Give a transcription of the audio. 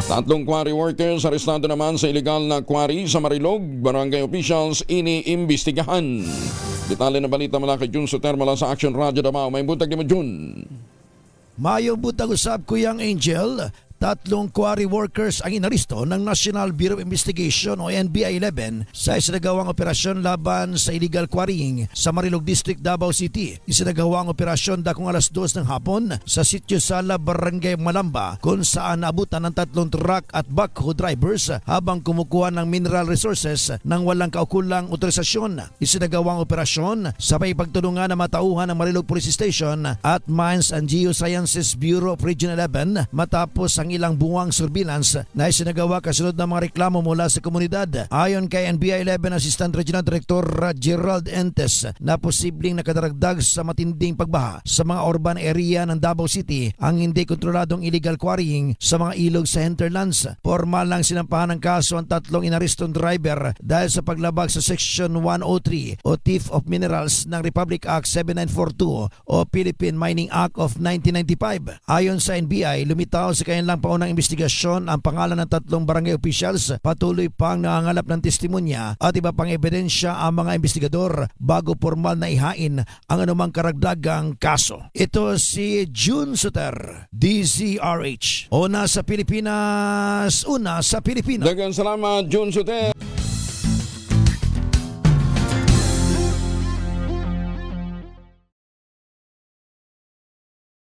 Tatlong quarry workers arestado naman sa illegal na quarry sa Marilog. Barangay officials iniimbestigahan. Detalye na balita mula kay Jun Soter mula sa Action Radio Davao. May buntag ni mo, Jun. Mayong butag usab Kuyang Angel, tatlong quarry workers ang inaristo ng National Bureau of Investigation o NBI-11 sa isinagawang operasyon laban sa illegal quarrying sa Marilog District, Davao City. Isinagawang operasyon dakong alas 2 ng hapon sa Sitio Sala, Barangay Malamba, kung saan naabutan ng tatlong truck at backhoe drivers habang kumukuha ng mineral resources nang walang kaukulang otorisasyon. Isinagawang operasyon sabay pagtulungan ng matauhan ng Marilog Police Station at Mines and Geosciences Bureau of Region 11 matapos ang ilang buwang surveillance na isinagawa kasunod ng mga reklamo mula sa komunidad. Ayon kay NBI-11 Assistant Regional Director Gerald Entes na posibleng nakadaragdag sa matinding pagbaha sa mga urban area ng Davao City ang hindi kontroladong illegal quarrying sa mga ilog sa hinterlands. Formal lang sinampahan ng kaso ang tatlong inarestong driver dahil sa paglabag sa Section 103 o Thief of Minerals ng Republic Act 7942 o Philippine Mining Act of 1995. Ayon sa NBI, lumitaw sa kanilang paunang investigasyon ang pangalan ng tatlong barangay officials. Patuloy pang nangangalap ng testimonya at iba pang ebidensya ang mga investigador bago formal na ihain ang anumang karagdagang kaso. Ito si Jun Soter, DZRH. Una sa Pilipinas, una sa Pilipinas. Daghang salamat, Jun Soter.